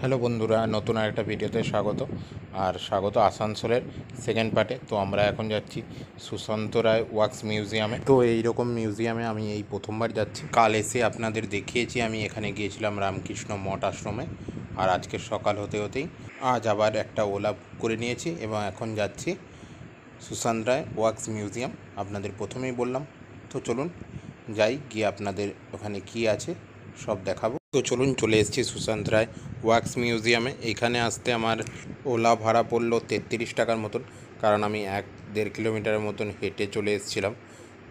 Hello বন্ধুরা, নতুন আরেকটা ভিডিওতে স্বাগত। আর স্বাগত আসানসোলের সেকেন্ড পার্টে। তো আমরা এখন যাচ্ছি সুশান্ত রায় ওয়াক্স মিউজিয়ামে। তো এইরকম মিউজিয়ামে আমি এই প্রথমবার যাচ্ছি। কাল এসে আপনাদের দেখিয়েছি আমি এখানে গিয়েছিলাম রামকৃষ্ণ মঠ আশ্রমে। আর আজকের সকাল হতে হতেই আজ আবার একটা ওলা বুক করে নিয়েছি এবং এখন যাচ্ছি সুশান্ত রায় ওয়াক্স মিউজিয়াম। আপনাদের প্রথমেই বললাম, তো চলুন যাই, গিয়ে আপনাদের ওখানে কি আছে সব দেখাবো। তো চলুন, চলে এসেছি সুশান্ত রায় ওয়াক্স মিউজিয়ামে। এইখানে আসতে আমার ওলা ভাড়া পড়লো 33 টাকার মতন, কারণ আমি 1-1.5 কিলোমিটারের মতন হেঁটে চলে এসেছিলাম।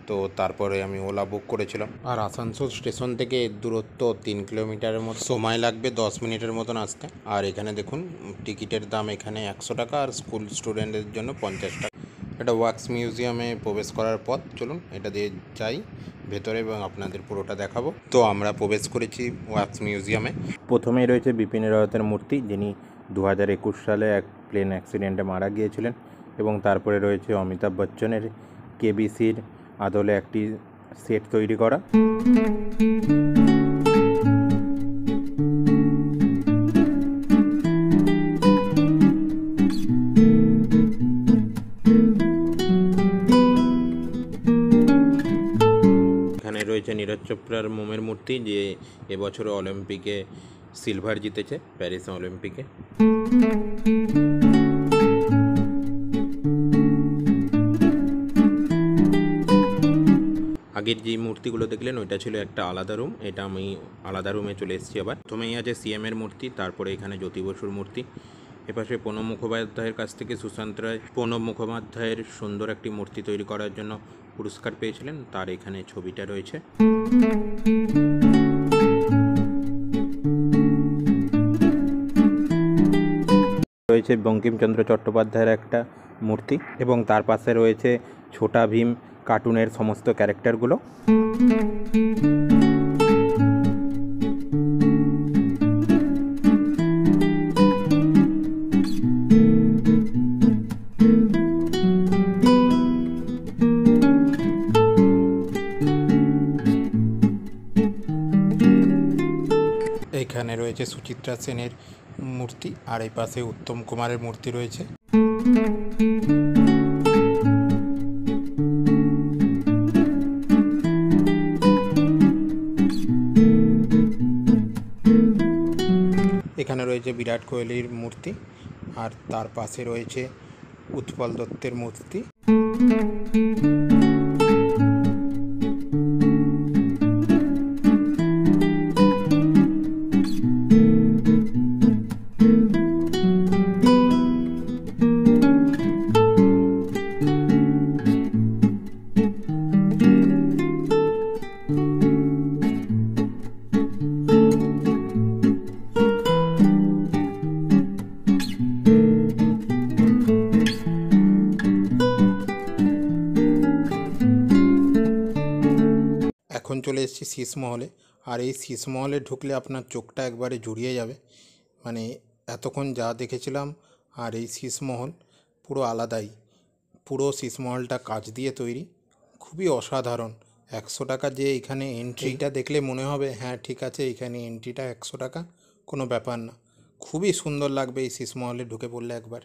তো তারপরে আমি ওলা বুক করেছিলাম। আর আসানসোল স্টেশন থেকে দূরত্ব 3 কিলোমিটারের মতো, সময় লাগবে 10 মিনিটের মতন আসতে। আর এখানে দেখুন টিকিটের দাম এখানে 100 টাকা, আর স্কুল স্টুডেন্টদের জন্য 50 টাকা। এটা ওয়াক্স মিউজিয়ামে প্রবেশ করার পথ। চলুন এটা দিয়ে যাই ভেতরে এবং আপনাদের পুরোটা দেখাবো। তো আমরা প্রবেশ করেছি ওয়াক্স মিউজিয়ামে। প্রথমেই রয়েছে বিপিন রাওয়াতের মূর্তি, যিনি 2021 সালে এক প্লেন অ্যাক্সিডেন্টে মারা গিয়েছিলেন। এবং তারপরে রয়েছে অমিতাভ বচ্চনের কেবিসির আদলে একটি সেট তৈরি করা। এখানে রয়েছে নীরজ চোপড়ার মোমের মূর্তি, যে এবছর অলিম্পিকে সিলভার জিতেছে, প্যারিস অলিম্পিকে। আগের যে মূর্তিগুলো দেখলেন ওইটা ছিল একটা আলাদা রুম, এটা আমি আলাদা রুমে চলে এসেছি আবার। প্রথমেই আছে সিএম এর মূর্তি, তারপরে এখানে জ্যোতি বসুর মূর্তি। এপাশে প্রণব মুখোপাধ্যায়ের কাছ থেকে সুশান্ত রায় প্রণব মুখোপাধ্যায়ের সুন্দর একটি মূর্তি তৈরি করার জন্য পুরস্কার পেয়েছিলেন, তার এখানে ছবিটা রয়েছে। রয়েছে বঙ্কিমচন্দ্র চট্টোপাধ্যায়ের একটা মূর্তি এবং তার পাশে রয়েছে ছোটা ভীম কার্টুনের সমস্ত ক্যারেক্টারগুলো। এখানে রয়েছে সুচিত্রা সেনের মূর্তি, আর এই পাশে উত্তম কুমারের মূর্তি রয়েছে। এখানে রয়েছে বিরাট কোহলির মূর্তি, আর তার পাশে রয়েছে উৎপল দত্তের মূর্তি। এখন চলে এসেছি শীষমহলে। আর এই শীষমহলে ঢুকলে আপনার চোখটা একবারে জুড়িয়ে যাবে। মানে এতক্ষণ যা দেখেছিলাম আর এই শীষমহল পুরো আলাদাই। পুরো শীষমহলটা কাঁচ দিয়ে তৈরি, খুবই অসাধারণ। 100 টাকা যে এখানে এন্ট্রিটা দেখলে মনে হবে হ্যাঁ ঠিক আছে, এখানে এন্ট্রিটা 100 টাকা, কোনো ব্যাপার না। খুবই সুন্দর লাগবে এই শীষমহলে ঢুকে পড়লে একবার।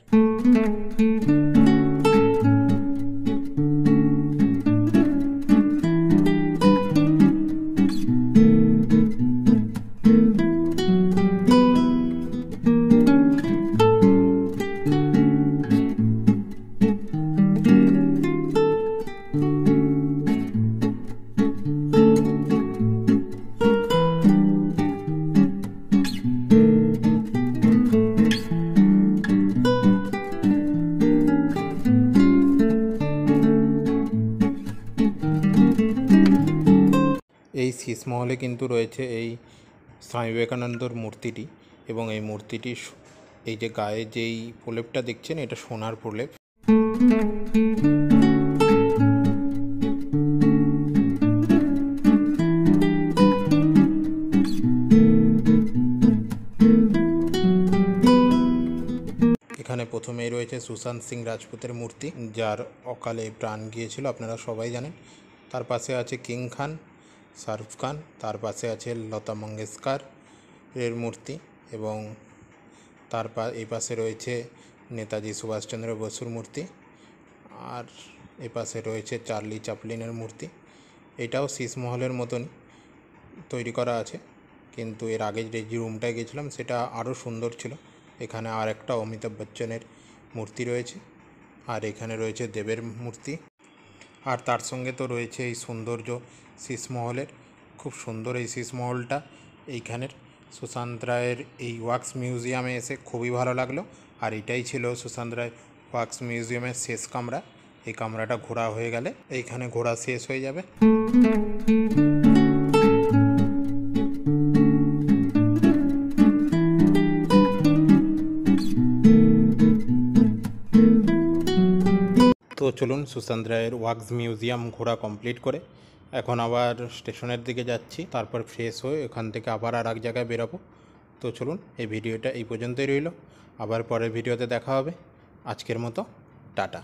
এই শীষমহলে কিন্তু রয়েছে এই স্বামী বিবেকানন্দর মূর্তিটি, এবং এই মূর্তিটি এই যে গায়ে যেই প্রলেপটা দেখছেন এটা সোনার প্রলেপ। এখানে প্রথমেই রয়েছে সুশান্ত সিং রাজপুতের মূর্তি, যার অকালে প্রাণ গিয়েছিল, আপনারা সবাই জানেন। তার পাশে আছে কিং খান, শাহরুখ খান, তার পাশে আছে লতা মঙ্গেশকর এর মূর্তি, এবং এই পাশে রয়েছে নেতাজি সুভাষচন্দ্র বসুর মূর্তি, আর এই পাশে রয়েছে চার্লি চ্যাপলিনের মূর্তি। এটাও শীষমহলের মতনই তৈরি করা আছে, কিন্তু এর আগে যে রুমটায় গেছিলাম সেটা আরও সুন্দর ছিল। এখানে আর একটা অমিতাভ বচ্চনের মূর্তি রয়েছে, আর এখানে রয়েছে দেবের মূর্তি, আর তার সঙ্গে তো রয়েছে এই সৌন্দর্য শীষমহলের। খুব সুন্দর এই শীষমহলটা। এইখানের সুশান্ত রায়ের এই ওয়াক্স মিউজিয়ামে এসে খুবই ভালো লাগলো। আর এটাই ছিল সুশান্ত রায় ওয়াক্স মিউজিয়ামের শেষ কামরা। এই কামরাটা ঘোরা হয়ে গেলে এইখানে ঘোরা শেষ হয়ে যাবে। তো চলুন, সুশান্ত রায়ের ওয়াক্স মিউজিয়াম ঘোরা কমপ্লিট করে এখন আবার স্টেশনের দিকে যাচ্ছি। তারপর ফ্রেশ হয়ে এখান থেকে আবার আর এক জায়গায় বেরোবো। তো চলুন, এই ভিডিওটা এই পর্যন্তই রইল। আবার পরের ভিডিওতে দেখা হবে। আজকের মতো টাটা।